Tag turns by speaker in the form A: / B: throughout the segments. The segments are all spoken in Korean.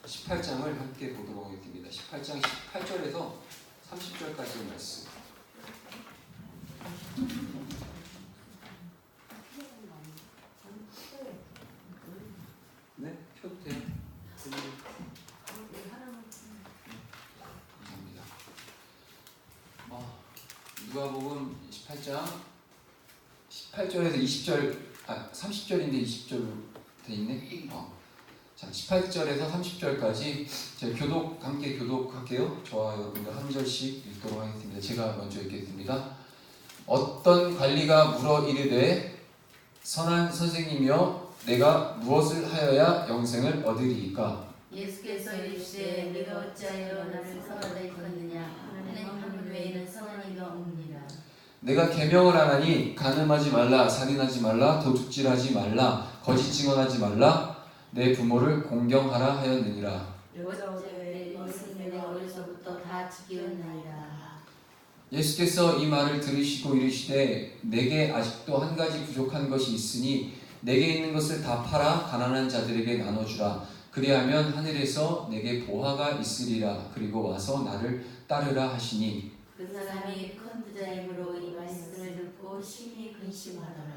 A: 18장을 함께 보도록 하겠습니다. 18장 18절에서 30절까지의 말씀. 네, 펴도 돼요. 감사합니다. 누가복음 18장 18절에서 20절, 30절인데 20절로 돼 있네. 자, 18절에서 30절까지 제가 함께 교독할게요. 저와 여러분들 한 절씩 읽도록 하겠습니다. 제가 먼저 읽겠습니다. 어떤 관리가 물어 이르되 선한 선생님이여 내가 무엇을 하여야 영생을 얻으리이까?
B: 예수께서 이르시되 네가 어찌하여 나를 선하다 일컫느냐? 하나님 한 분 외에는 선한 이가 없느니라. 내가
A: 계명을 하나니 가늠하지 말라, 살인하지 말라, 도둑질하지 말라, 거짓 증언하지 말라, 내 부모를 공경하라 하였느니라.
B: 여자오되 이것은 내가 어려서부터 다 지키었나이다.
A: 예수께서 이 말을 들으시고 이르시되 내게 아직도 한 가지 부족한 것이 있으니 내게 있는 것을 다 팔아 가난한 자들에게 나눠주라. 그리하면 하늘에서 내게 보화가 있으리라. 그리고 와서 나를 따르라 하시니
B: 그 사람이 큰 부자이므로 이 말씀을 듣고 심히 근심하더라.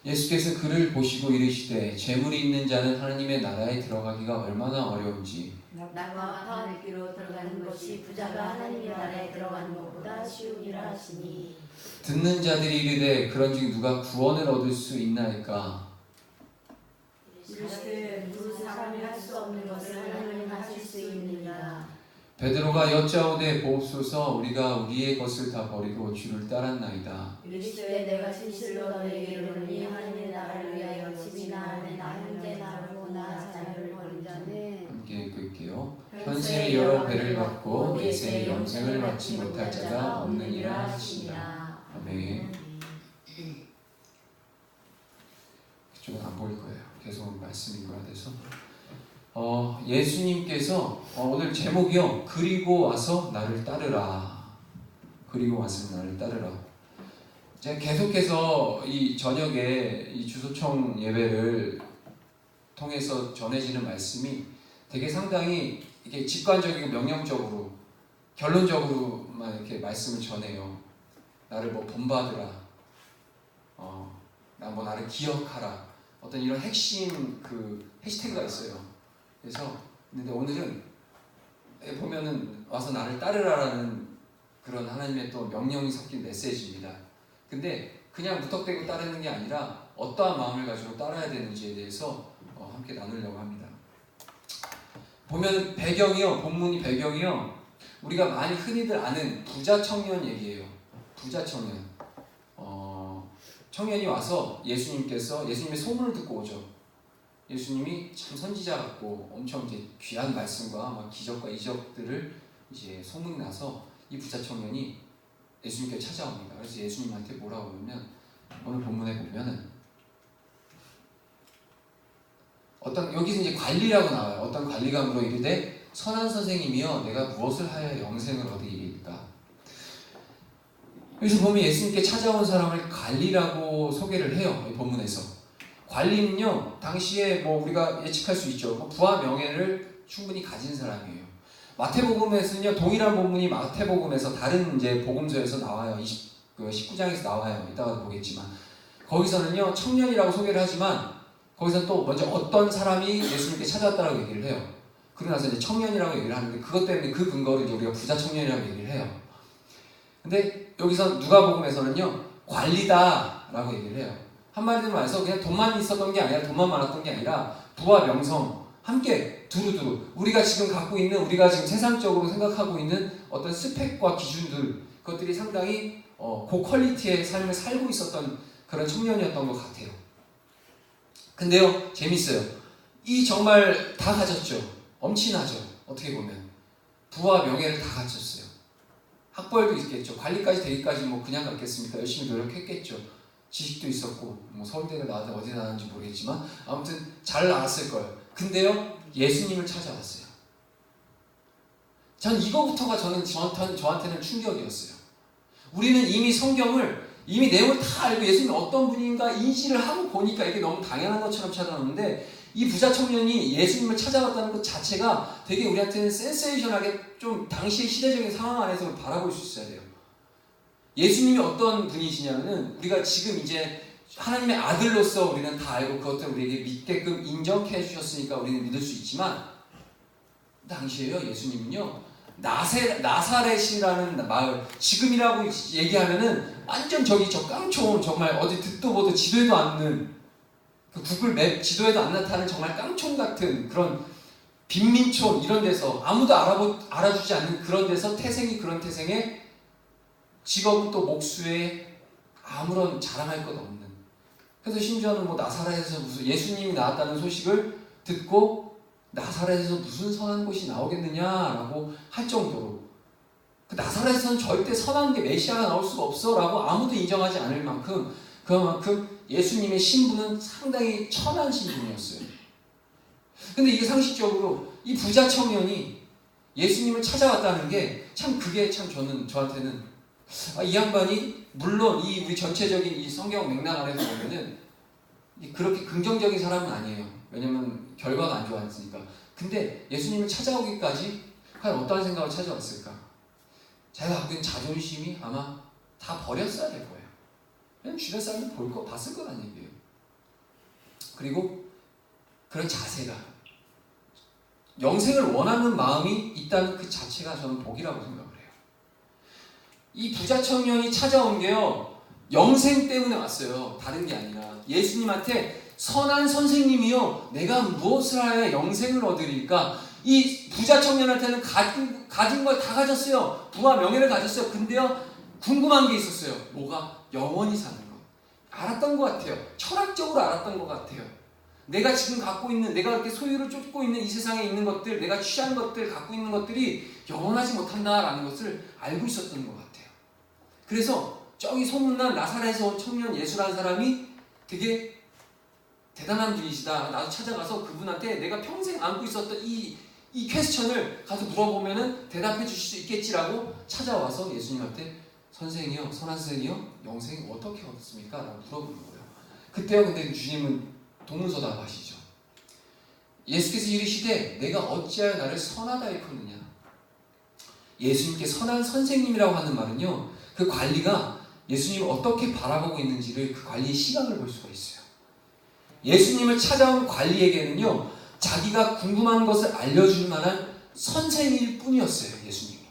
A: 예수께서 그를 보시고 이르시되 재물이 있는 자는 하나님의 나라에 들어가기가 얼마나 어려운지
B: 낙과 바늘 길로 들어가는 것이 부자가 하나님의 나라에 들어가는 것보다 쉬우니라 하시니
A: 듣는 자들이 이르되 그런즉 누가 구원을 얻을 수 있나이까?
B: 이르시되 무슨 사람이 할 수 없는 것을 하나님은 하실 수 있느니라.
A: 베드로가 여짜오되 보옵소서 우리가 우리의 것을 다 버리고 주를 따랐나이다.
B: 이르시되 내가 진실로 너희에게 이르노니 하나님의 나라를 위하여 집이나 아내나 형제나 부모나 자녀를 버린 자는
A: 함께 읽을게요. 현세의 여러 배를 받고 내세의 영생을 받지 못할 자가 없느니라 하시니라. 아멘. 그쪽은 안 보일 거예요. 계속 말씀인 거라 돼서. 예수님께서 오늘 제목이요. 그리고 와서 나를 따르라. 그리고 와서 나를 따르라. 제가 계속해서 이 저녁에 이 주소청 예배를 통해서 전해지는 말씀이 되게 상당히 이게 직관적이고 명령적으로 결론적으로만 이렇게 말씀을 전해요. 나를 뭐 본받으라. 나를 기억하라. 어떤 이런 핵심 그 해시태그가 있어요. 그래서 근데 오늘은 보면은 와서 나를 따르라라는 그런 하나님의 또 명령이 섞인 메시지입니다. 근데 그냥 무턱대고 따르는 게 아니라 어떠한 마음을 가지고 따라야 되는지에 대해서 함께 나누려고 합니다. 보면 배경이요, 본문이 배경이요, 우리가 많이 흔히들 아는 부자 청년 얘기예요. 부자 청년. 청년이 와서 예수님의 소문을 듣고 오죠. 예수님이 참 선지자 같고 엄청 이제 귀한 말씀과 막 기적과 이적들을 이제 소문이 나서 이 부자 청년이 예수님께 찾아옵니다. 그래서 예수님한테 뭐라고 하냐면 오늘 본문에 보면은 여기서 이제 관리라고 나와요. 어떤 관리가 물어 이르되 선한 선생님이여 내가 무엇을 하여 영생을 얻으리이까? 여기서 보면 예수님께 찾아온 사람을 관리라고 소개를 해요. 이 본문에서. 관리는요, 당시에 우리가 예측할 수 있죠. 부와 명예를 충분히 가진 사람이에요. 마태복음에서는요, 동일한 본문이 마태복음에서 다른 이제 복음서에서 나와요. 19장에서 나와요. 이따가 보겠지만. 거기서는요, 청년이라고 소개를 하지만, 거기서 또 먼저 어떤 사람이 예수님께 찾아왔다고 얘기를 해요. 그러고 나서 이제 청년이라고 얘기를 하는데, 그것 때문에 그 근거를 이제 우리가 부자 청년이라고 얘기를 해요. 근데 여기서 누가복음에서는요, 관리다라고 얘기를 해요. 한마디로 말해서 그냥 돈만 있었던 게 아니라 돈만 많았던 게 아니라 부와 명성 함께 두루두루 우리가 지금 갖고 있는 우리가 지금 세상적으로 생각하고 있는 어떤 스펙과 기준들 그것들이 상당히 고퀄리티의 삶을 살고 있었던 그런 청년이었던 것 같아요. 근데요 재밌어요. 이 정말 다 가졌죠. 엄친하죠. 어떻게 보면 부와 명예를 다 갖췄어요. 학벌도 있겠죠. 관리까지 되기까지 그냥 갔겠습니까? 열심히 노력했겠죠. 지식도 있었고 서울대를 나왔는지 어디 나왔는지 모르겠지만 아무튼 잘 나왔을 거예요. 근데요 예수님을 찾아왔어요. 전 이거부터가 저한테는 충격이었어요. 우리는 이미 성경을 이미 내용을 다 알고 예수님이 어떤 분인가 인지를 하고 보니까 이게 너무 당연한 것처럼 찾아오는데 이 부자 청년이 예수님을 찾아왔다는 것 자체가 되게 우리한테는 센세이션하게 좀 당시의 시대적인 상황 안에서 바라볼 수 있어야 돼요. 예수님이 어떤 분이시냐면은 우리가 지금 이제 하나님의 아들로서 우리는 다 알고 그것들 우리에게 믿게끔 인정해 주셨으니까 우리는 믿을 수 있지만 당시에요 예수님은요 나사렛이라는 마을 지금이라고 얘기하면은 완전 저 깡총 정말 어디 듣도 보도 지도에도 않는 그 구글 맵 지도에도 안 나타나는 정말 깡총 같은 그런 빈민촌 이런 데서 아무도 알아주지 않는 그런 데서 그런 태생에 직업은 또 목수에 아무런 자랑할 것 없는. 그래서 심지어는 뭐 나사렛에서 무슨 예수님이 나왔다는 소식을 듣고 나사렛에서 무슨 선한 곳이 나오겠느냐라고 할 정도로 그 나사렛에서는 절대 선한 게 메시아가 나올 수가 없어라고 아무도 인정하지 않을 만큼 그만큼 예수님의 신분은 상당히 천한 신분이었어요. 근데 이게 상식적으로 이 부자 청년이 예수님을 찾아왔다는 게 참 그게 참 저한테는 이 양반이 물론 우리 전체적인 이 성경 맥락 안에서 보면은 그렇게 긍정적인 사람은 아니에요. 왜냐면 결과가 안 좋았으니까. 근데 예수님을 찾아오기까지 과연 어떠한 생각을 찾아왔을까? 자기가 갖고 있는 자존심이 아마 다 버렸어야 될 거예요. 그냥 주변 사람들 봤을 거란 얘기예요. 그리고 그런 자세가 영생을 원하는 마음이 있다는 그 자체가 저는 복이라고 생각을 해요. 이 부자 청년이 찾아온 게요 영생 때문에 왔어요. 다른 게 아니라 예수님한테 선한 선생님이요 내가 무엇을 하여 영생을 얻으리까? 이 부자 청년한테는 가진 걸 다 가졌어요. 부와 명예를 가졌어요. 근데요 궁금한 게 있었어요. 뭐가? 영원히 사는 것. 알았던 것 같아요. 철학적으로 알았던 것 같아요. 내가 지금 갖고 있는, 내가 이렇게 소유를 쫓고 있는 이 세상에 있는 것들, 내가 취한 것들, 갖고 있는 것들이 영원하지 못한다라는 것을 알고 있었던 것 같아요. 그래서 저기 소문난 나사렛에서 온 청년 예수라는 사람이 되게 대단한 분이시다. 나도 찾아가서 그분한테 내가 평생 안고 있었던 이 퀘스천을 가서 물어보면은 대답해 주실 수 있겠지라고 찾아와서 예수님한테 선생이요, 선한 선생이요, 영생 어떻게 얻습니까? 라고 물어보는 거예요. 그때요, 근데 주님은 동문서답하시죠. 예수께서 이르시되 내가 어찌하여 나를 선하다 일컫느냐. 예수님께 선한 선생님이라고 하는 말은요, 그 관리가 예수님을 어떻게 바라보고 있는지를 그 관리의 시각을 볼 수가 있어요. 예수님을 찾아온 관리에게는요, 자기가 궁금한 것을 알려줄 만한 선생일 뿐이었어요, 예수님이.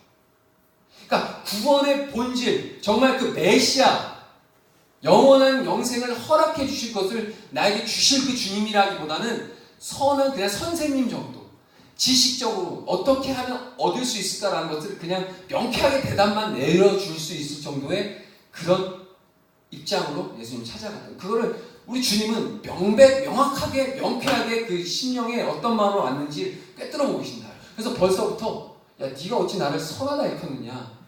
A: 그러니까 구원의 본질, 정말 그 메시아, 영원한 영생을 허락해 주실 것을 나에게 주실 그 주님이라기보다는 선한 그냥 선생님 정도, 지식적으로 어떻게 하면 얻을 수 있을까라는 것을 그냥 명쾌하게 대답만 내려줄 수 있을 정도의 그런 입장으로 예수님 찾아갔다. 그거를 우리 주님은 명확하게 명쾌하게 그 심령에 어떤 마음으로 왔는지 꿰뚫어 보고 계신다. 그래서 벌써부터 야 네가 어찌 나를 선하다 일컫느냐.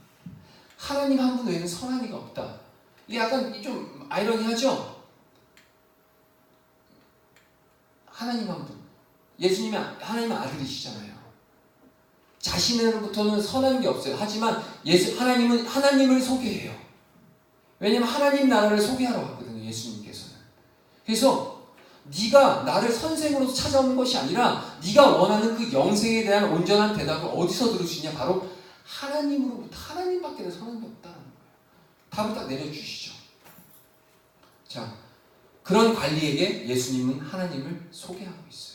A: 하나님 한 분 외에는 선한 이가 없다. 이게 약간 좀 아이러니하죠? 하나님 한 분. 예수님이 하나님의 아들이시잖아요. 자신으로부터는 선한 게 없어요. 하지만 하나님은 하나님을 소개해요. 왜냐하면 하나님 나라를 소개하러 왔거든요. 예수님께서는. 그래서 네가 나를 선생으로서 찾아오는 것이 아니라 네가 원하는 그 영생에 대한 온전한 대답을 어디서 들을 수 있냐? 바로 하나님으로부터. 하나님밖에는 선한 게 없다는 거예요. 답을 딱 내려주시죠. 자, 그런 관리에게 예수님은 하나님을 소개하고 있어요.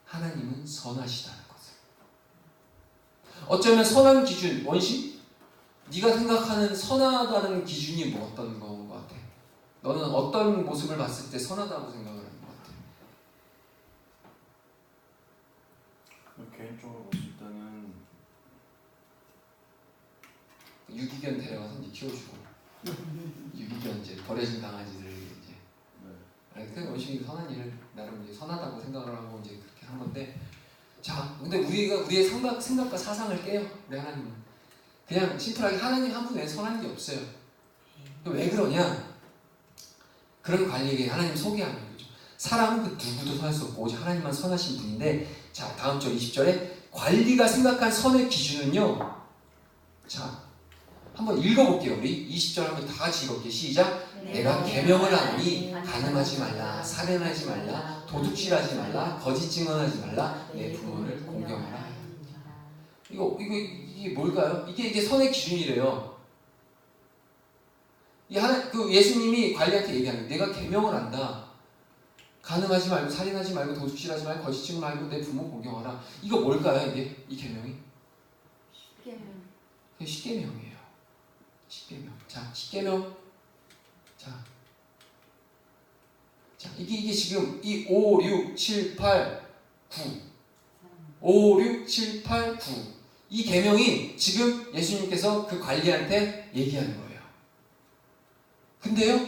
A: 하나님은 선하시다는 것을. 어쩌면 선한 기준, 원심? 네가 생각하는 선하다는 기준이 뭐 어떤 것 같아? 너는 어떤 모습을 봤을 때 선하다고 생각을 하는 것 같아?
C: 개인적으로 봤을 때는
A: 유기견 데려가서 이제 키워주고 유기견 이제 버려진 강아지들 이제 그 원심이 선한 일을 나름 이제 선하다고 생각을 하고 이제 그렇게 한 건데, 자, 근데 우리의 생각과 사상을 깨요. 우리 하나님은 그냥 심플하게 하나님 한 분 외에 선한 게 없어요. 왜 그러냐? 그런 관리에게 하나님 소개하는 거죠. 사람은 그 누구도 선할 수 없고 오직 하나님만 선하신 분인데, 자, 다음 절 20절에 관리가 생각한 선의 기준은요. 자, 한번 읽어볼게요. 우리 20절 한번 다 같이 읽어볼게요. 시작. 내가 계명을 하노니 간음하지 말라, 살인하지 말라, 도둑질하지 말라, 거짓 증언하지 말라, 내 부모를 공경하라. 이게 뭘까요? 이게 선의 기준이래요. 예수님이 관리한테 얘기하는 내가 계명을 한다. 간음하지 말고, 살인하지 말고, 도둑질하지 말고, 거짓 증언 말고 내 부모 공경하라. 이거 뭘까요? 이 계명이? 십계명이에요. 십계명. 자, 십계명. 자, 이게 지금 이 5, 6, 7, 8, 9. 5, 6, 7, 8, 9. 이 계명이 지금 예수님께서 그 관리한테 얘기하는 거예요. 근데요,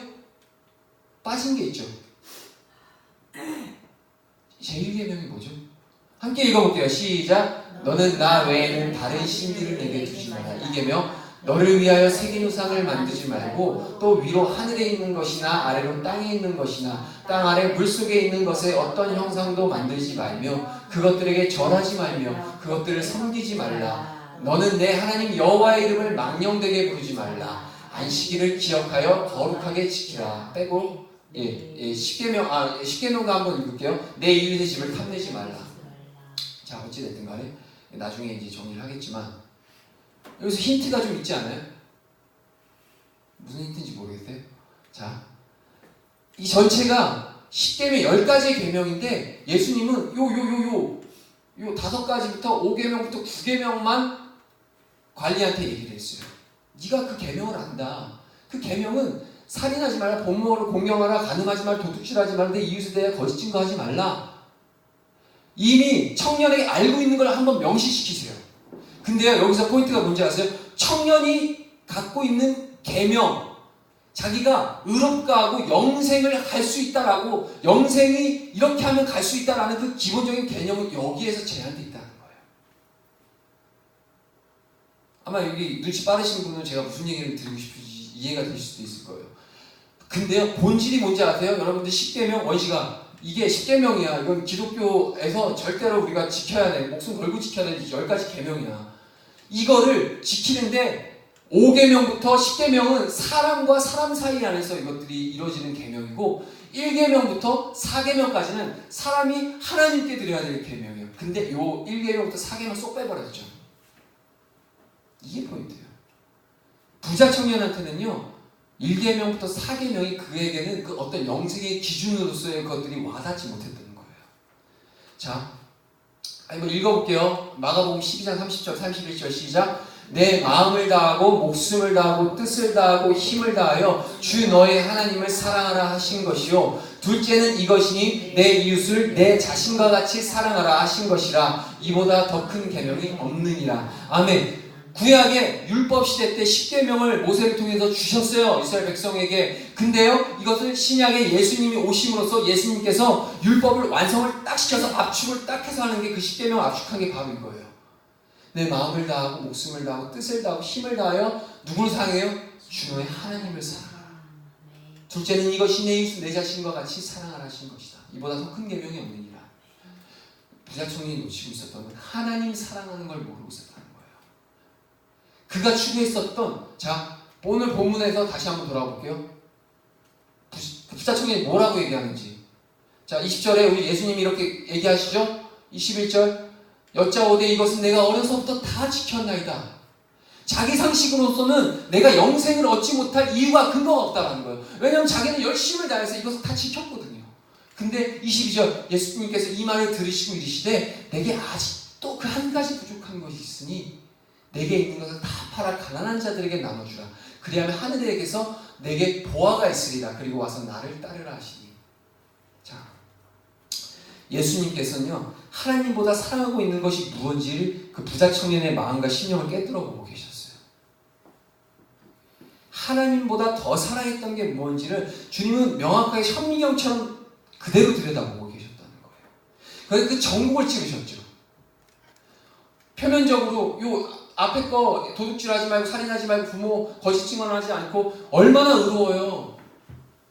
A: 빠진 게 있죠. 제1계명이 뭐죠? 함께 읽어볼게요. 시작. 너는 나 외에는 다른 신들을 내게 두지 마라. 이 계명, 너를 위하여 새긴 우상을 만들지 말고 또 위로 하늘에 있는 것이나 아래로 땅에 있는 것이나 땅 아래 물속에 있는 것에 어떤 형상도 만들지 말며 그것들에게 절하지 말며 그것들을 섬기지 말라. 너는 내 하나님 여호와의 이름을 망령되게 부르지 말라. 안식일을 기억하여 거룩하게 지키라. 빼고 십계명도 한번 읽을게요. 내 이웃의 집을 탐내지 말라. 자, 어찌됐든 간에 나중에 이제 정리를 하겠지만 여기서 힌트가 좀 있지 않아요? 무슨 힌트인지 모르겠어요. 자, 이 전체가 십계명 10가지의 계명인데 예수님은 요 5가지부터 5계명부터 9계명만 관리한테 얘기를 했어요. 네가 그 계명을 안다. 그 계명은 살인하지 말라, 부모를 공경하라, 간음하지 말라, 도둑질하지 말라, 내 이웃에 대해 거짓 증거하지 말라. 이미 청년에게 알고 있는 걸 한번 명시시키세요. 근데요, 여기서 포인트가 뭔지 아세요? 청년이 갖고 있는 계명, 자기가 의롭다 하고 영생을 갈 수 있다라고, 영생이 이렇게 하면 갈 수 있다라는 그 기본적인 개념은 여기에서 제한되어 있다는 거예요. 아마 여기 눈치 빠르신 분은 제가 무슨 얘기를 드리고 싶은지 이해가 될 수도 있을 거예요. 근데요, 본질이 뭔지 아세요? 여러분들 십계명 원시가 이게 십계명이야. 이건 기독교에서 절대로 우리가 지켜야 돼. 목숨 걸고 지켜야 될 10가지 계명이야. 이거를 지키는데 5계명부터 10계명은 사람과 사람 사이 안에서 이것들이 이루어지는 계명이고 1계명부터 4계명까지는 사람이 하나님께 드려야 될 계명이에요. 근데 요 1계명부터 4계명 쏙 빼버렸죠. 이게 포인트예요. 부자 청년한테는요 1계명부터 4계명이 그에게는 그 어떤 영생의 기준으로서의 것들이 와닿지 못했다는 거예요. 자, 한번 읽어볼게요. 마가복음 12장 30절 31절 시작. 내 마음을 다하고 목숨을 다하고 뜻을 다하고 힘을 다하여 주 너의 하나님을 사랑하라 하신 것이요 둘째는 이것이니 내 이웃을 내 자신과 같이 사랑하라 하신 것이라. 이보다 더 큰 계명이 없느니라. 아멘. 구약의 율법 시대 때 10계명을 모세를 통해서 주셨어요. 이스라엘 백성에게. 근데요, 이것을 신약에 예수님이 오심으로써 예수님께서 율법을 완성을 딱 시켜서 압축을 딱 해서 하는 게 그 10계명을 압축한 게 바로 이거예요. 내 마음을 다하고 목숨을 다하고 뜻을 다하고 힘을 다하여 누구를 사랑해요? 주 너의 하나님을 사랑하라. 둘째는 이것이 내 이웃 내 자신과 같이 사랑하라 하신 것이다. 이보다 더 큰 계명이 없느니라. 부자 청년이 놓치고 있었던 건 하나님 사랑하는 걸 모르고 있었다는 거예요. 그가 추구했었던, 자, 오늘 본문에서 다시 한번 돌아가 볼게요. 부자 청년이 뭐라고 얘기하는지. 자, 20절에 우리 예수님이 이렇게 얘기하시죠? 21절 여짜오되 이것은 내가 어려서부터 다 지켰나이다. 자기 상식으로서는 내가 영생을 얻지 못할 이유가 근거가 없다는 거예요. 왜냐하면 자기는 열심을 다해서 이것을 다 지켰거든요. 근데 22절 예수님께서 이 말을 들으시고 이르시되 내게 아직도 그 한 가지 부족한 것이 있으니 내게 있는 것을 다 팔아 가난한 자들에게 나눠주라. 그리하면 하늘에게서 내게 보화가 있으리라. 그리고 와서 나를 따르라 하시니. 자, 예수님께서는요 하나님보다 사랑하고 있는 것이 무엇인지를 그 부자 청년의 마음과 심령을 깨뜨려 보고 계셨어요. 하나님보다 더 사랑했던 게 무엇인지를 주님은 명확하게 현미경처럼 그대로 들여다보고 계셨다는 거예요. 그래서 그 전국을 찍으셨죠. 표면적으로 요 앞에 거 도둑질하지 말고 살인하지 말고 부모 거짓 증언하지 않고 얼마나 의로워요.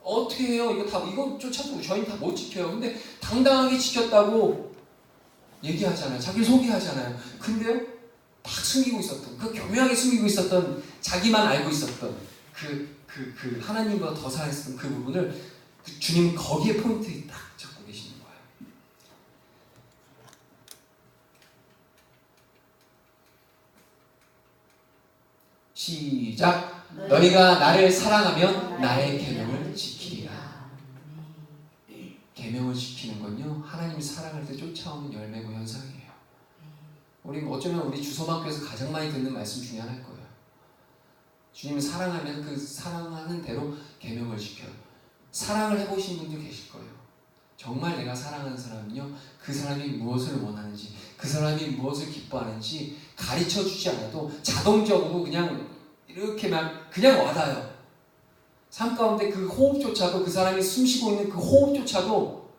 A: 어떻게 해요? 이거조차도 저희는 다 못 지켜요. 근데 당당하게 지켰다고 얘기하잖아요. 자기를 소개하잖아요. 근데요, 막 숨기고 있었던, 그 교묘하게 숨기고 있었던, 자기만 알고 있었던 그 하나님보다 더 사랑했었던 그 부분을 주님 거기에 포인트에 딱 잡고 계시는 거예요. 시작. 너희가 나를 사랑하면 나의 계명을 지키리라. 계명을 지키는 건요, 하나님 사랑할 때 쫓아오는 열매고 현상이에요. 우리 어쩌면 우리 주소방교에서 가장 많이 듣는 말씀 중에 하나일 거예요. 주님 사랑하면 그 사랑하는 대로 계명을 지켜요. 사랑을 해보신 분도 계실 거예요. 정말 내가 사랑하는 사람은요, 그 사람이 무엇을 원하는지, 그 사람이 무엇을 기뻐하는지 가르쳐주지 않아도 자동적으로 그냥 이렇게만 그냥 와닿아요. 삶 가운데 그 호흡조차도, 그 사람이 숨쉬고 있는 그 호흡조차도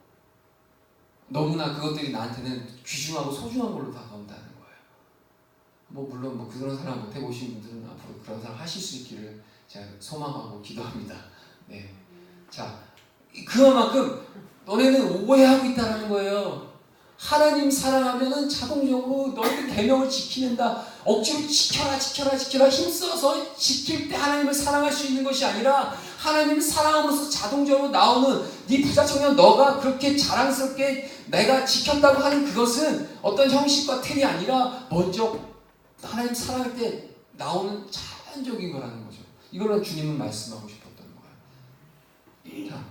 A: 너무나 그것들이 나한테는 귀중하고 소중한 걸로 다가온다는 거예요. 물론 그런 사람 못 해보신 분들은 앞으로 그런 사람 하실 수 있기를 제가 소망하고 기도합니다. 네. 자, 그만큼 너네는 오해하고 있다는 거예요. 하나님 사랑하면은 자동적으로 너희들 계명을 지키는다. 억지로 지켜라 힘써서 지킬 때 하나님을 사랑할 수 있는 것이 아니라 하나님을 사랑함으로써 자동적으로 나오는 네 부자청년 너가 그렇게 자랑스럽게 내가 지켰다고 하는 그것은 어떤 형식과 틀이 아니라 먼저 하나님 사랑할 때 나오는 자연적인 거라는 거죠. 이걸로 주님은 말씀하고 싶었던 거예요. 자,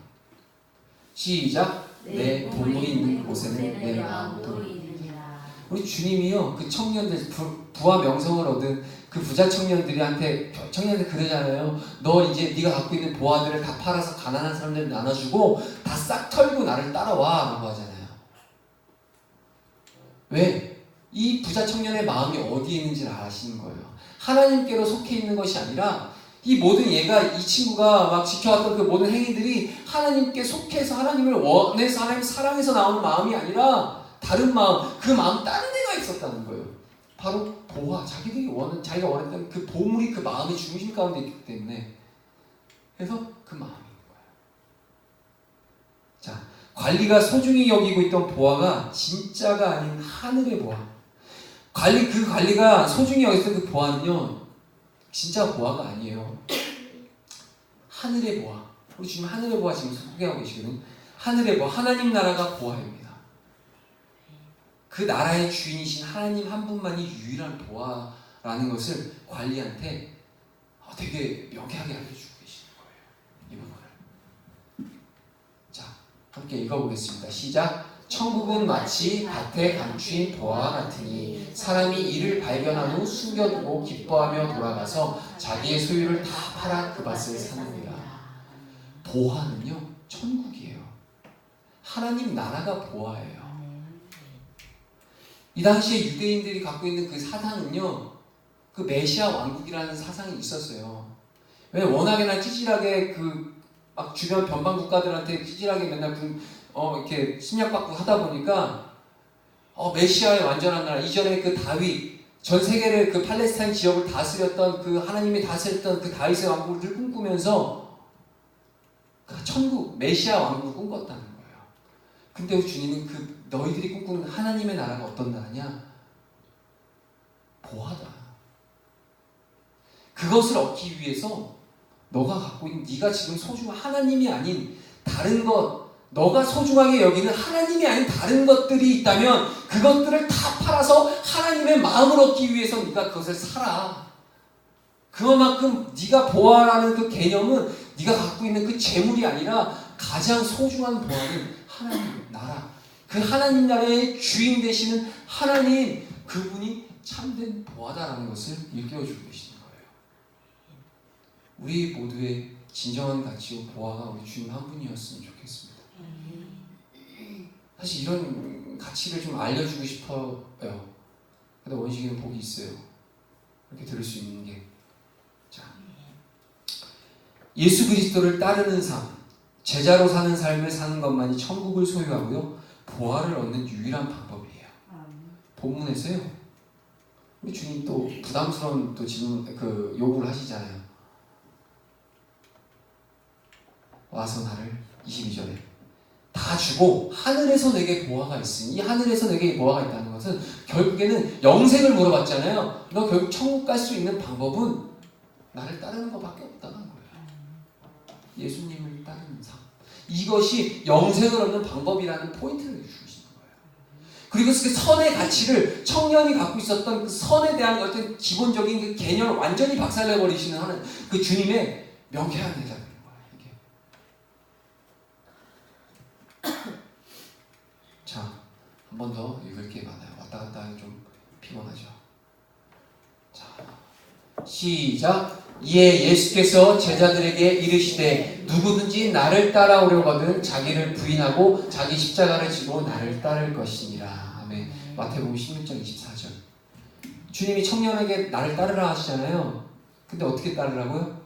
A: 시작. 내 본문이 있는 곳에는 내 마음도 있느니라. 우리 주님이요, 그 청년들, 부와 명성을 얻은 그 부자 청년들한테 그러잖아요. 너 이제 네가 갖고 있는 보화들을 다 팔아서 가난한 사람들 나눠주고 다 싹 털고 나를 따라와 라고 하잖아요. 왜? 이 부자 청년의 마음이 어디에 있는지를 아시는 거예요. 하나님께로 속해 있는 것이 아니라 이 모든 이 친구가 막 지켜왔던 그 모든 행위들이 하나님께 속해서 하나님을 원해서 하나님 사랑해서 나오는 마음이 아니라 다른 마음, 그 마음 다른 데가 있었다는 거예요. 바로 보화, 자기가 원했던 그 보물이 그 마음의 중심 가운데 있기 때문에 그래서 그 마음인 거예요. 자, 관리가 소중히 여기고 있던 보화가 진짜가 아닌 하늘의 보화. 그 관리가 소중히 여겼던 그 보화는요, 진짜 보화가 아니에요. 하늘의 보화. 우리 지금 하늘의 보화 지금 소개하고 계시거든요. 하늘의 보화, 하나님 나라가 보화입니다. 그 나라의 주인이신 하나님 한 분만이 유일한 보화라는 것을 관리한테 되게 명쾌하게 알려주고 계시는 거예요. 이 부분을. 자, 함께 읽어보겠습니다. 시작. 천국은 마치 밭에 감추인 보화 같으니 사람이 이를 발견한 후 숨겨두고 기뻐하며 돌아가서 자기의 소유를 다 팔아 그 밭을 사느니라. 보화는요, 천국이에요. 하나님 나라가 보화예요. 이 당시에 유대인들이 갖고 있는 그 사상은요, 그 메시아 왕국이라는 사상이 있었어요. 왜 워낙에나 찌질하게 막 주변 변방 국가들한테 찌질하게 맨날 이렇게 침략받고 하다 보니까 메시아의 완전한 나라, 이전에 그 다윗, 전 세계를 그 팔레스타인 지역을 다스렸던 그 하나님이 다스렸던 그 다윗의 왕국을 꿈꾸면서 그 천국 메시아 왕국을 꿈꿨다는 거예요. 근데 주님은 너희들이 꿈꾸는 하나님의 나라가 어떤 나라냐? 보화다. 그것을 얻기 위해서 너가 갖고 있는 네가 지금 소중한 하나님이 아닌 다른 것, 너가 소중하게 여기는 하나님이 아닌 다른 것들이 있다면 그것들을 다 팔아서 하나님의 마음을 얻기 위해서 네가 그것을 사라. 그만큼 네가 보화라는 그 개념은 네가 갖고 있는 그 재물이 아니라 가장 소중한 보화는 하나님 나라. 그 하나님 나라의 주인 되시는 하나님, 그분이 참된 보화다라는 것을 일깨워주고 계시는 거예요. 우리 모두의 진정한 가치와 보화가 우리 주님 한 분이었으면 좋겠습니다. 사실 이런 가치를 좀 알려주고 싶어요. 근데 원식이는 복이 있어요. 이렇게 들을 수 있는 게. 자, 예수 그리스도를 따르는 삶, 제자로 사는 삶을 사는 것만이 천국을 소유하고요, 보화를 얻는 유일한 방법이에요. 본문에서요, 우리 주님 또 부담스러운 또 지금 그 요구를 하시잖아요. 와서 나를 22절에 다 주고 하늘에서 내게 보화가 있으니, 이 하늘에서 내게 보화가 있다는 것은 결국에는 영생을 물어봤잖아요. 너 결국 천국 갈 수 있는 방법은 나를 따르는 것밖에 없다는 거예요. 예수님을 따르는 삶, 이것이 영생을 얻는 방법이라는 포인트를 주시는 거예요. 그리고 그 선의 가치를 청년이 갖고 있었던 그 선에 대한 어떤 기본적인 그 개념을 완전히 박살내버리시는 하는 그 주님의 명쾌한 대답인 거예요. 이게. 자, 한 번 더 읽을 게 많아요. 왔다 갔다 하기 좀 피곤하죠. 자, 시작. 이에 예수께서 제자들에게 이르시되 누구든지 나를 따라오려거든 자기를 부인하고 자기 십자가를 지고 나를 따를 것이니라. 아멘. 마태복음 16장 24절. 주님이 청년에게 나를 따르라 하시잖아요. 근데 어떻게 따르라고요?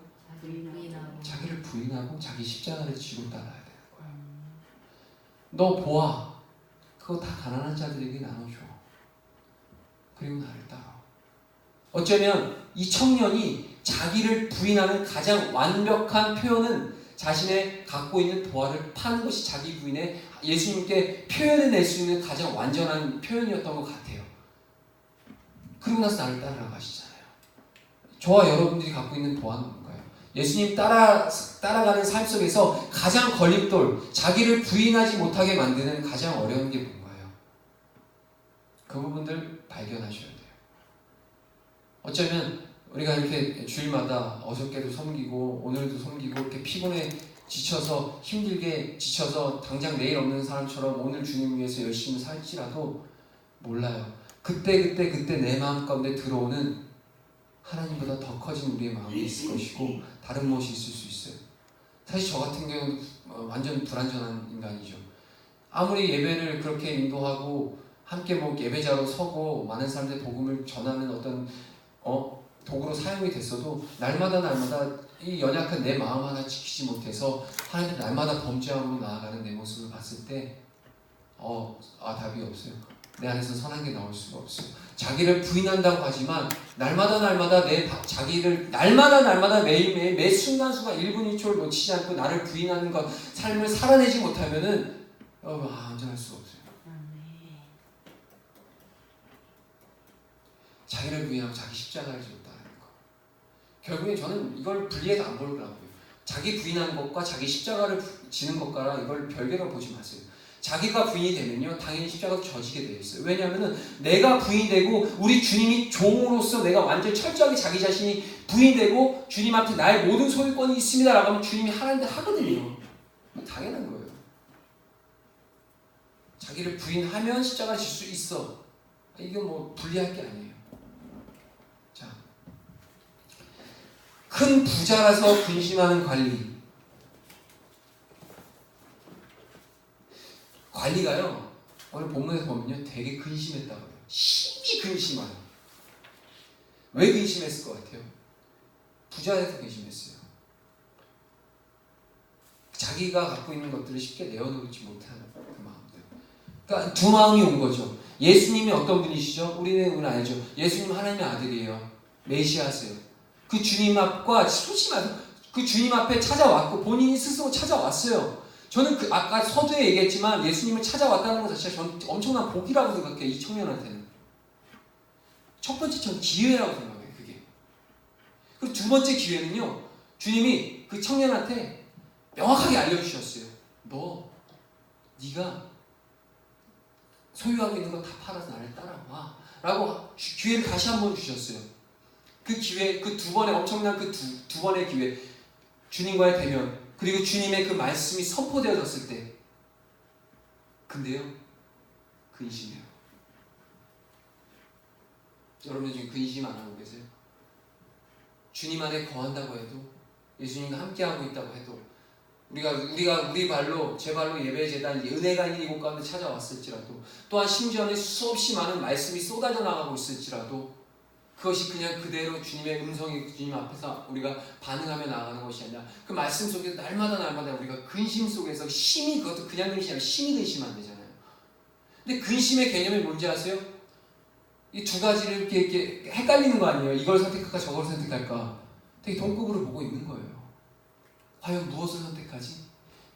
A: 자기를 부인하고 자기 십자가를 지고 따라야 되는 거야. 너 보아. 그거 다 가난한 자들에게 나눠줘. 그리고 나를 따라. 어쩌면 이 청년이 자기를 부인하는 가장 완벽한 표현은 자신의 갖고 있는 보화를 파는 것이 자기 부인의 예수님께 표현해낼 수 있는 가장 완전한 표현이었던 것 같아요. 그리고 나서 나를 따르라고 하시잖아요. 저와 여러분들이 갖고 있는 보화는 뭔가요? 예수님 따라가는 삶 속에서 가장 걸림돌, 자기를 부인하지 못하게 만드는 가장 어려운 게 뭔가요? 그 부분들 발견하셔야 돼요. 어쩌면 우리가 이렇게 주일마다 어저께도 섬기고 오늘도 섬기고 이렇게 피곤해 지쳐서 힘들게 지쳐서 당장 내일 없는 사람처럼 오늘 주님 위해서 열심히 살지라도 몰라요. 그때 내 마음 가운데 들어오는 하나님보다 더 커진 우리의 마음이 있을 것이고 다른 무엇이 있을 수 있어요. 사실 저 같은 경우는 완전 불완전한 인간이죠. 아무리 예배를 그렇게 인도하고 함께 뭐 예배자로 서고 많은 사람들의 복음을 전하는 어떤 도구로 사용이 됐어도 날마다 이 연약한 내 마음 하나 지키지 못해서 하나님 날마다 범죄함으로 나아가는 내 모습을 봤을 때 답이 없어요. 내 안에서 선한 게 나올 수가 없어요. 자기를 부인한다고 하지만 날마다 자기를 날마다 매일매일 매 순간순간 1분 1초를 놓치지 않고 나를 부인하는 것 삶을 살아내지 못하면은 안전할 수가 없어요. 자기를 부인하고 자기 십자가를 지고 따르는 거. 결국에 저는 이걸 분리해서 안 보더라고요. 자기 부인하는 것과 자기 십자가를 지는 것과랑 이걸 별개로 보지 마세요. 자기가 부인이 되면요 당연히 십자가도 져지게 되어 있어요. 왜냐하면 내가 부인이 되고 우리 주님이 종으로서 내가 완전히 철저하게 자기 자신이 부인되고 주님 앞에 나의 모든 소유권이 있습니다 라고 하면 주님이 하라는 데 하거든요. 당연한 거예요. 자기를 부인하면 십자가를 질 수 있어. 이건 뭐 분리할 게 아니에요. 자, 큰 부자라서 근심하는 관리. 관리가요 오늘 본문에서 보면요 되게 근심했다고 해요. 심히 근심하는. 왜 근심했을 것 같아요? 부자에서 근심했어요. 자기가 갖고 있는 것들을 쉽게 내어놓지 못하는 그 마음들. 그러니까 두 마음이 온 거죠. 예수님이 어떤 분이시죠? 우리는 알죠. 예수님 하나님의 아들이에요. 메시아세요. 그 주님 앞과 소심한 그 주님 앞에 찾아왔고 본인이 스스로 찾아왔어요. 저는 아까 서두에 얘기했지만 예수님을 찾아왔다는 것 자체가 저는 엄청난 복이라고 생각해요. 이 청년한테는. 첫 번째 전 기회라고 생각해요. 그게. 그리고 두 번째 기회는요. 주님이 그 청년한테 명확하게 알려주셨어요. 네가 소유하고 있는 거 다 팔아서 나를 따라와 라고 기회를 다시 한번 주셨어요. 그 기회, 그 두 번의 엄청난 그 두 번의 기회, 주님과의 대면, 그리고 주님의 그 말씀이 선포되어졌을 때, 근데요 근심해요. 여러분 지금 근심 안 하고 계세요? 주님 안에 거한다고 해도, 예수님과 함께하고 있다고 해도, 우리 발로, 제 발로 예배재단, 은혜가 있는 이곳 가운데 찾아왔을지라도, 또한 심지어는 수없이 많은 말씀이 쏟아져 나가고 있을지라도, 그것이 그냥 그대로 주님의 음성이 주님 앞에서 우리가 반응하며 나아가는 것이 아니라 그 말씀 속에서 날마다 우리가 근심 속에서 심히, 그것도 그냥 근심이 아니라 심히 근심하면 되잖아요. 근데 근심의 개념이 뭔지 아세요? 이 두 가지를 이렇게 헷갈리는 거 아니에요? 이걸 선택할까 저걸 선택할까 되게 동급으로 보고 있는 거예요. 과연 무엇을 선택하지?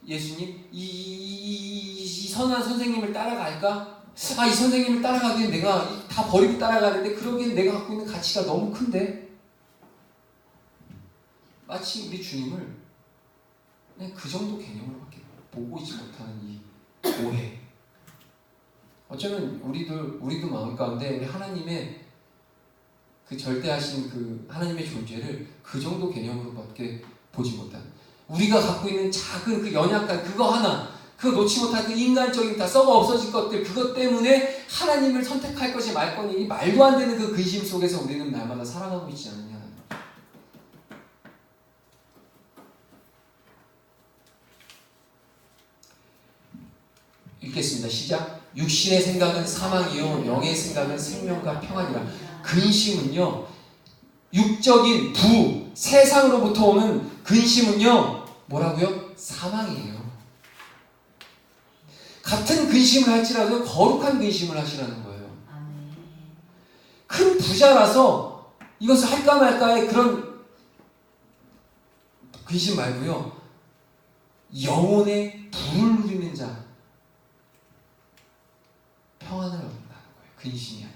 A: 예수님? 이 선한 선생님을 따라갈까? 이 선생님을 따라가기엔 내가 다 버리고 따라가는데 그러기엔 내가 갖고 있는 가치가 너무 큰데? 마치 우리 주님을 그냥 그 정도 개념으로밖에 보고 있지 못하는 이 오해. 어쩌면 우리도 마음 가운데 우리 하나님의 그 절대하신 그 하나님의 존재를 그 정도 개념으로밖에 보지 못한, 우리가 갖고 있는 작은 그 연약한 그거 하나, 그거 놓지 못한 그 인간적인 다 썩어 없어질 것들, 그것 때문에 하나님을 선택할 것이 말 거니, 이 말도 안 되는 그 근심 속에서 우리는 날마다 살아가고 있지 않느냐. 읽겠습니다. 시작. 육신의 생각은 사망이요 영의 생각은 생명과 평안이라. 근심은요, 육적인 부, 세상으로부터 오는 근심은요, 뭐라고요? 사망이에요. 같은 근심을 할지라도 거룩한 근심을 하시라는 거예요. 큰 부자라서 이것을 할까 말까의 그런 근심 말고요, 영혼의 부를 누리는 자, 평안을 얻는다는 거예요. 근심이 아니라.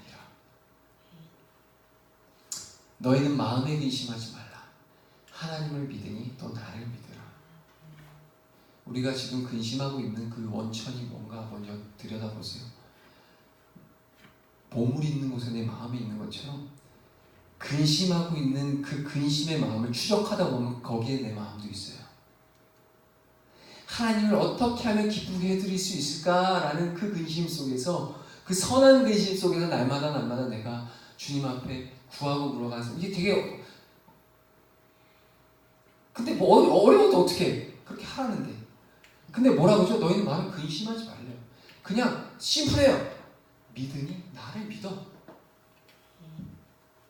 A: 너희는 마음에 근심하지 말라. 하나님을 믿으니 또 나를 믿으라. 우리가 지금 근심하고 있는 그 원천이 뭔가 먼저 들여다보세요. 보물이 있는 곳에 내 마음이 있는 것처럼 근심하고 있는 그 근심의 마음을 추적하다 보면 거기에 내 마음도 있어요. 하나님을 어떻게 하면 기쁘게 해드릴 수 있을까라는 그 근심 속에서, 그 선한 근심 속에서 날마다 내가 주님 앞에 구하고 물어가서, 이게 되게, 근데 뭐 어려워도 어떻게 그렇게 하라는데, 근데 뭐라고 하죠? 너희는 마음에 근심하지 말래요. 그냥 심플해요. 믿으니 나를 믿어.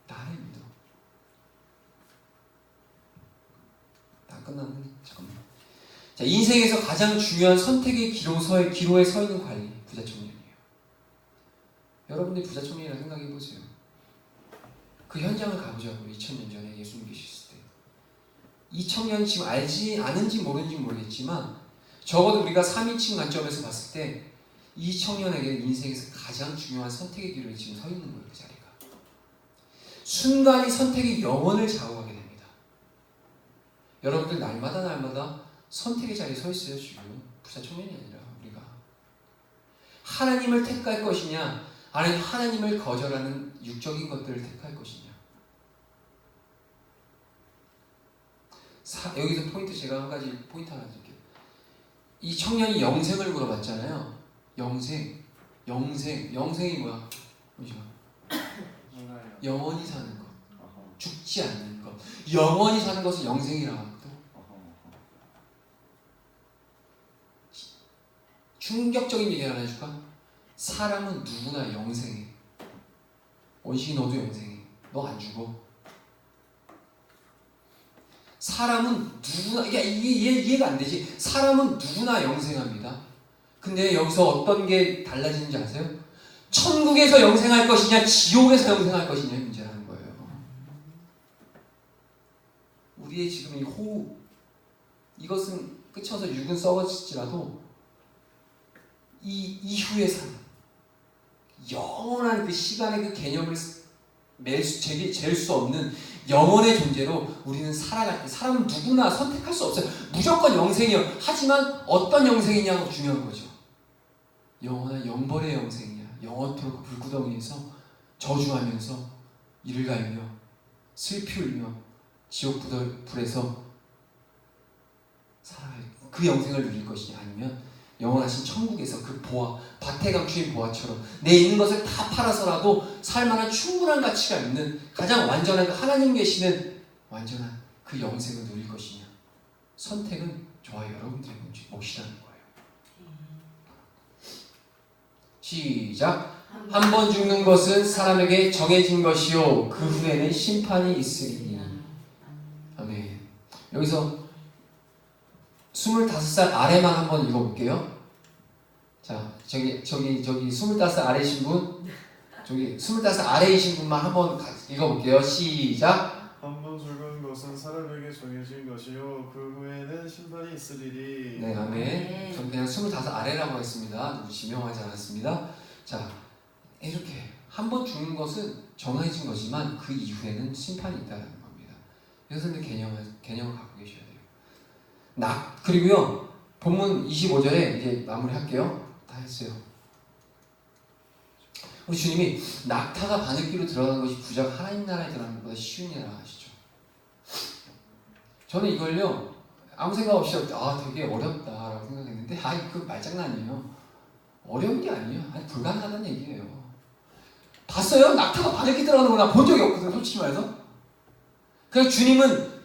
A: 나를 믿어. 다 끝났는데 잠깐만. 자, 인생에서 가장 중요한 선택의 기로에 서 있는 관리, 부자 청년이에요. 여러분들 부자 청년이라 생각해 보세요. 그 현장을 가보자고. 2000년 전에 예수님 계셨을 때, 이 청년이 지금 알지 아는지 모르는지 모르겠지만 적어도 우리가 3인칭 관점에서 봤을 때 이 청년에게는 인생에서 가장 중요한 선택의 기로에 지금 서 있는 거예요. 그 자리가. 순간이 선택의 영혼을 좌우하게 됩니다. 여러분들 날마다 선택의 자리에 서 있어요. 지금 부자 청년이 아니라 우리가 하나님을 택할 것이냐, 아니면 하나님을 거절하는 육적인 것들을 택할 것이냐. 여기서 포인트, 제가 한 가지 포인트 하나 드릴게요. 이 청년이 영생을 물어봤잖아요. 영생이 뭐야? 보시면 영원히 사는 것, 죽지 않는 것, 영원히 사는 것을 영생이라고 하거든. 충격적인 얘기 하나 해줄까? 사람은 누구나 영생해. 원식이 너도 영생해. 너 안 죽어. 사람은 누구나, 이게 이해가 안 되지. 사람은 누구나 영생합니다. 근데 여기서 어떤 게 달라지는지 아세요? 천국에서 영생할 것이냐, 지옥에서 영생할 것이냐의 문제라는 거예요. 우리의 지금 이 호흡, 이것은 끝쳐서 육은 썩어질지라도 이 이후의 삶, 영원한 그 시간의 그 개념을 잴 수 없는 영원의 존재로 우리는 살아갈 때, 사람은 누구나 선택할 수 없어요. 무조건 영생이요. 하지만 어떤 영생이냐가 중요한 거죠. 영원한 영벌의 영생이야. 영원토록 그 불구덩이에서 저주하면서 이를 갈며 슬피 울며 지옥 불에서 살아갈 그 영생을 누릴 것이냐, 아니면 영원하신 천국에서 그 보화, 밭에 감추인 보화처럼 내 있는 것을 다 팔아서라도 살만한 충분한 가치가 있는 가장 완전한 그 하나님 계시는 완전한 그 영생을 누릴 것이냐. 선택은 저와 여러분들의 몫이라는 거예요. 시작. 한 번 죽는 것은 사람에게 정해진 것이요 그 후에는 심판이 있으리니. 아멘. 여기서 25살 아래만 한번 읽어볼게요. 자, 저기 25살 아래이신 분, 저기 25살 아래이신 분만 한번 읽어볼게요. 시작.
C: 한 번 죽은 것은 사람에게 정해진 것이요 그 후에는 심판이 있으리니.
A: 네, 아멘. 저는 그냥 25 아래라고 했습니다. 누구 지명하지 않았습니다. 자, 이렇게 한 번 죽는 것은 정해진 것이지만 그 이후에는 심판이 있다는 겁니다. 여러분들 개념을 갖고 계셔야 돼요. 그리고요, 본문 25절에 이제 마무리할게요. 다 했어요. 우리 주님이 낙타가 바늘귀로 들어가는 것이 부자가 하나님 나라에 들어가는 것보다 쉬운 일이라고 하시죠. 저는 이걸요 아무 생각 없이 되게 어렵다라고 생각했는데 그 말장난이에요. 어려운 게 아니에요. 불가능하다는 얘기예요. 봤어요? 낙타가 바늘귀 들어가는 거 나 본 적이 없거든요. 솔직히 말해서. 그래서 주님은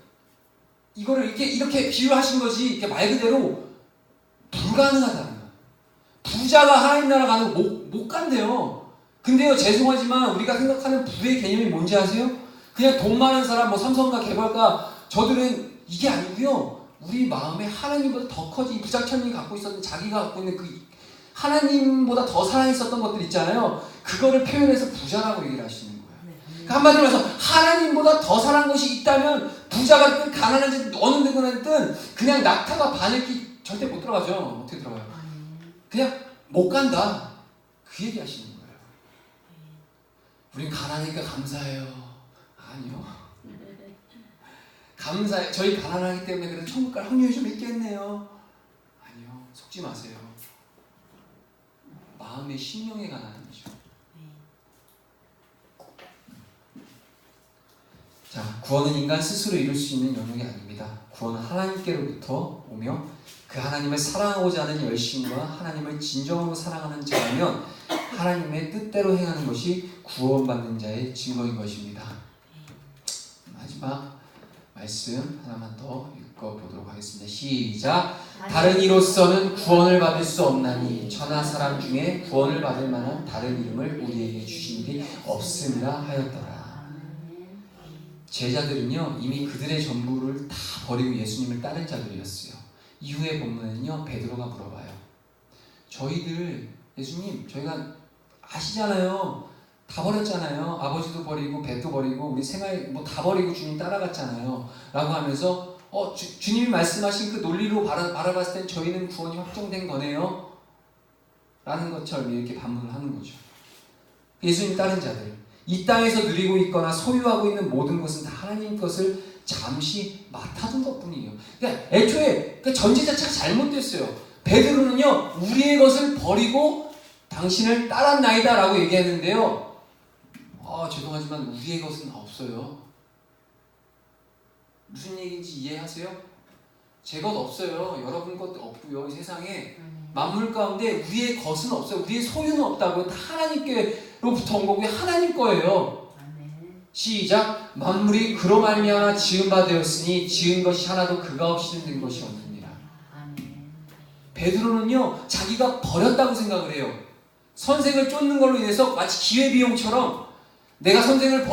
A: 이거를 이렇게 비유하신 것이 이렇게 말 그대로 불가능하다는 거예요. 부자가 하나님 나라 가는 거 못 간대요. 근데요, 죄송하지만 우리가 생각하는 부의 개념이 뭔지 아세요? 그냥 돈 많은 사람, 뭐 삼성가, 개발가, 저들은 이게 아니고요. 우리 마음에 하나님보다 더 커진 부자천이 갖고 있었던 자기가 갖고 있는 그 하나님보다 더 사랑했었던 것들 있잖아요. 그거를 표현해서 부자라고 얘기를 하시는 거예요. 그러니까 한마디로 해서 하나님보다 더 사랑한 것이 있다면 부자가 됐든 가난한지 어느 데거나 됐든 그냥 낙타가 바늘귀 절대 못 들어가죠. 어떻게 들어가요? 그냥 못 간다. 그 얘기 하시는 거예요. 우린 가난하니까 감사해요. 아니요. 감사해. 저희 가난하기 때문에 그래도 천국 갈 확률이 좀 있겠네요. 아니요. 속지 마세요. 마음의 심령의 가난이죠. 자, 구원은 인간 스스로 이룰 수 있는 영역이 아닙니다. 구원은 하나님께로부터 오며 그 하나님을 사랑하고자 하는 열심과 하나님을 진정으로 사랑하는 자라면 하나님의 뜻대로 행하는 것이 구원받는 자의 증거인 것입니다. 마지막 말씀 하나만 더 읽어보도록 하겠습니다. 시작. 다른 이로서는 구원을 받을 수 없나니 천하 사람 중에 구원을 받을 만한 다른 이름을 우리에게 주신 일이 없음이라 하였더라. 제자들은요 이미 그들의 전부를 다 버리고 예수님을 따른 자들이었어요. 이후의 본문에는요 베드로가 물어봐요. 저희들 예수님 저희가 아시잖아요. 다 버렸잖아요. 아버지도 버리고 배도 버리고 우리 생활 뭐 다 버리고 주님 따라갔잖아요. 라고 하면서 주님이 말씀하신 그 논리로 바라봤을 땐 저희는 구원이 확정된 거네요. 라는 것처럼 이렇게 반문을 하는 거죠. 예수님 따른 자들 이 땅에서 누리고 있거나 소유하고 있는 모든 것은 다 하나님 것을 잠시 맡아둔 것뿐이에요. 그러니까 애초에 그 전제 자체가 잘못됐어요. 베드로는요 우리의 것을 버리고 당신을 따랐나이다 라고 얘기했는데요. 죄송하지만 우리의 것은 없어요. 무슨 얘기인지 이해하세요? 제 것 없어요. 여러분 것도 없고요. 이 세상에 만물 가운데 우리의 것은 없어요. 우리의 소유는 없다고요. 다 하나님께로부터 온 거고요. 하나님 거예요. 시작. 만물이 그로 말미암아 지은 바 되었으니 지은 것이 하나도 그가 없이는 된 것이 없느니라. 베드로는요 자기가 버렸다고 생각을 해요. 선생을 쫓는 걸로 인해서 마치 기회비용처럼 내가 선생을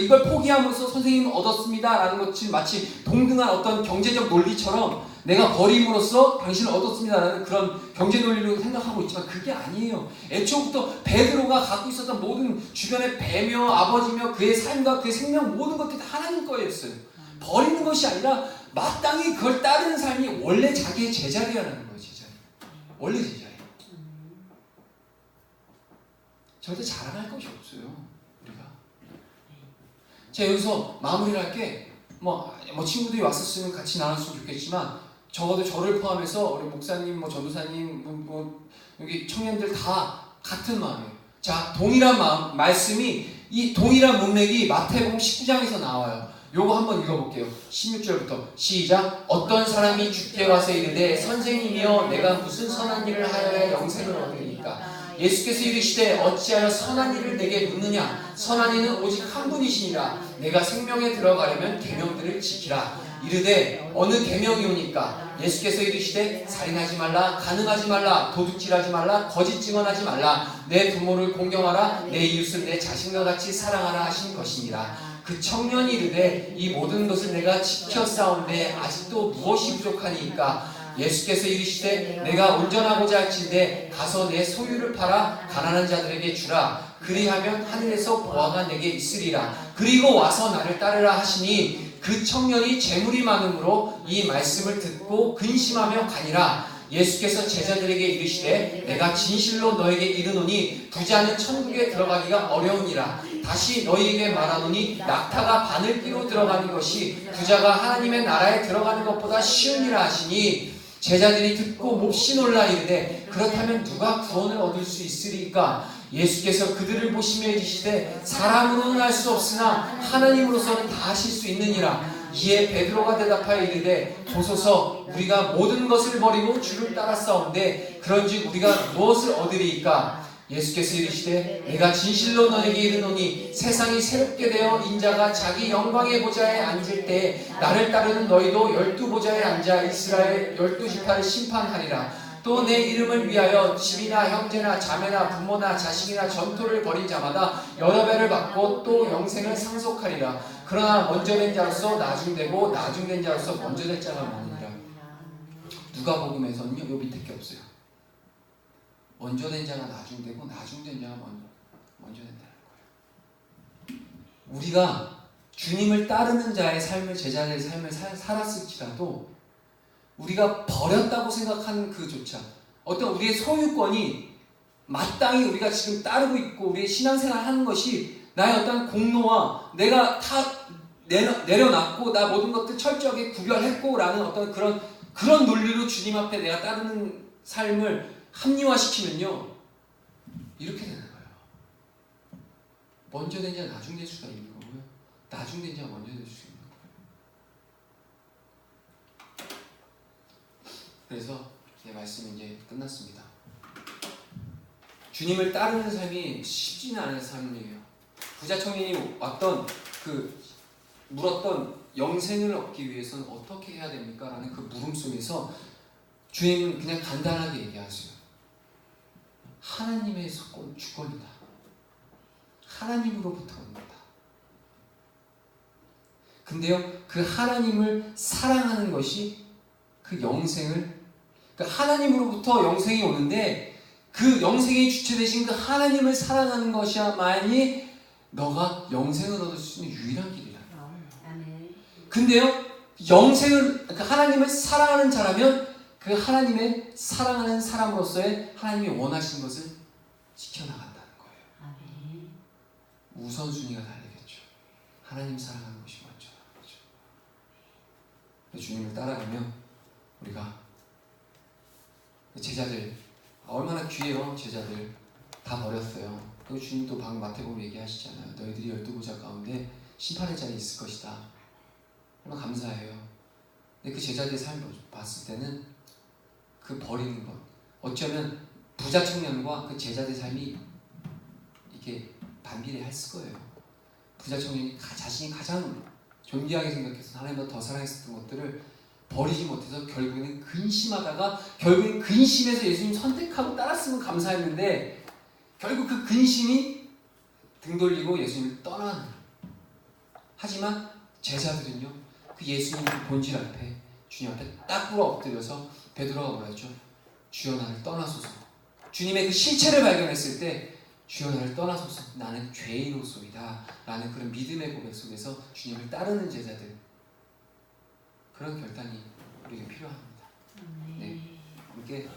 A: 이걸 포기하면서 선생님을 얻었습니다 라는 것이 마치 동등한 어떤 경제적 논리처럼 내가 버림으로써 당신을 얻었습니다 라는 그런 경제 논리로 생각하고 있지만 그게 아니에요. 애초부터 베드로가 갖고 있었던 모든 주변의 배며 아버지며 그의 삶과 그의 생명 모든 것들이 다 하나님 거였어요. 버리는 것이 아니라 마땅히 그걸 따르는 삶이 원래 자기의 제자리라는 거예요. 제자리. 원래 제자리. 절대 자랑할 것이 없어요. 제가 여기서 마무리를 할게 뭐 친구들이 왔었으면 같이 나눴으면 좋겠지만 적어도 저를 포함해서 우리 목사님, 전도사님, 여기 청년들 다 같은 마음이에요. 자, 동일한 말씀이 이 동일한 문맥이 마태복음 19장에서 나와요. 요거 한번 읽어볼게요. 16절부터 시작. 어떤 사람이 주께 와서 이르되 선생님이여 내가 무슨 선한 일을 하여야 영생을 얻으리까? 예수께서 이르시되 어찌하여 선한 일을 내게 묻느냐? 선한 이는 오직 한 분이시니라. 내가 생명에 들어가려면 계명들을 지키라. 이르되 어느 계명이오니까? 예수께서 이르시되 살인하지 말라, 간음하지 말라, 도둑질하지 말라, 거짓 증언하지 말라, 내 부모를 공경하라, 내 이웃을 내 자신과 같이 사랑하라 하신 것이니라. 그 청년이 이르되 이 모든 것을 내가 지켜 싸운데 아직도 무엇이 부족하니까? 예수께서 이르시되 내가 온전하고자 할진대 가서 내 소유를 팔아 가난한 자들에게 주라. 그리하면 하늘에서 보화가 내게 있으리라. 그리고 와서 나를 따르라 하시니 그 청년이 재물이 많음으로 이 말씀을 듣고 근심하며 가니라. 예수께서 제자들에게 이르시되 내가 진실로 너에게 이르노니 부자는 천국에 들어가기가 어려우니라. 다시 너희에게 말하노니 낙타가 바늘귀로 들어가는 것이 부자가 하나님의 나라에 들어가는 것보다 쉬우니라 하시니 제자들이 듣고 몹시 놀라 이르되 그렇다면 누가 구원을 얻을 수 있으리까? 예수께서 그들을 보시며 이르시되 사람으로는 할 수 없으나 하나님으로서는 다 하실 수 있느니라. 이에 베드로가 대답하여 이르되 보소서 우리가 모든 것을 버리고 주를 따랐사온데 그런즉 우리가 무엇을 얻으리이까? 예수께서 이르시되 내가 진실로 너에게 이르노니 세상이 새롭게 되어 인자가 자기 영광의 보좌에 앉을 때 나를 따르는 너희도 12보좌에 앉아 이스라엘 12지파를 심판하리라. 또 내 이름을 위하여 집이나 형제나 자매나 부모나 자식이나 전토를 벌인 자마다 여러 배를 받고 또 영생을 상속하리라. 그러나 먼저 된 자로서 나중되고 나중된 자로서 먼저 될 자가 많으니라. 누가복음에서는요 요 밑에 게 없어요. 먼저 된 자가 나중되고 나중된 자가 먼저 된다는 거예요. 우리가 주님을 따르는 자의 삶을, 제자의 삶을 살았을지라도 우리가 버렸다고 생각하는 그조차 어떤 우리의 소유권이 마땅히 우리가 지금 따르고 있고 우리의 신앙생활을 하는 것이 나의 어떤 공로와 내가 다 내려놨고 나 모든 것들 철저하게 구별했고 라는 어떤 그런 논리로 주님 앞에 내가 따르는 삶을 합리화시키면요 이렇게 되는 거예요. 먼저 된 자가 나중 될 수가 있는 거고요, 나중 된 자가 먼저 될 수 있는 거예요. 그래서 제 말씀이 이제 끝났습니다. 주님을 따르는 삶이 쉽지는 않은 삶이에요. 부자 청년이 물었던 영생을 얻기 위해서는 어떻게 해야 됩니까? 라는 그 물음 속에서 주님은 그냥 간단하게 얘기하세요. 하나님의 주권이다. 하나님으로부터 옵니다. 근데요, 그 하나님을 사랑하는 것이 그 영생을, 그러니까 하나님으로부터 영생이 오는데 그 영생의 주체 되신 그 하나님을 사랑하는 것이야만이 너가 영생을 얻을 수 있는 유일한 길이라. 근데요, 그 하나님을 사랑하는 자라면 그 하나님의 사랑하는 사람으로서의 하나님이 원하시는 것을 지켜나간다는 거예요. 우선순위가 다르겠죠. 하나님 사랑하는 것이 먼저라는 거죠. 주님을 따라가면 우리가 제자들 얼마나 귀해요. 제자들 다 버렸어요. 그리고 주님도 방금 마태복음 얘기하시잖아요. 너희들이 12보좌 가운데 심판의 자리에 있을 것이다. 얼마나 감사해요. 근데 그 제자들의 삶을 봤을 때는 그 버리는 것, 어쩌면 부자 청년과 그 제자들의 삶이 이게 반비례했을 거예요. 부자 청년이 자신이 가장 존귀하게 생각해서 하나님보다 더 사랑했었던 것들을 버리지 못해서 결국에는 근심하다가 결국엔 근심해서 예수님 선택하고 따랐으면 감사했는데 결국 그 근심이 등 돌리고 예수님을 떠나는. 하지만 제자들은요, 그 예수님 본질 앞에 주님 앞에 딱 꿇어 엎드려서 베드로가 뭐라 했죠? 주여 나를 떠나소서. 주님의 그 실체를 발견했을 때 주여 나를 떠나소서, 나는 죄인로소이다 라는 그런 믿음의 고백 속에서 주님을 따르는 제자들, 그런 결단이 우리에게 필요합니다. 네, 함께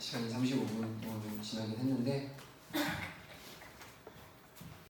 A: 시간이 35분 정도 지나긴 했는데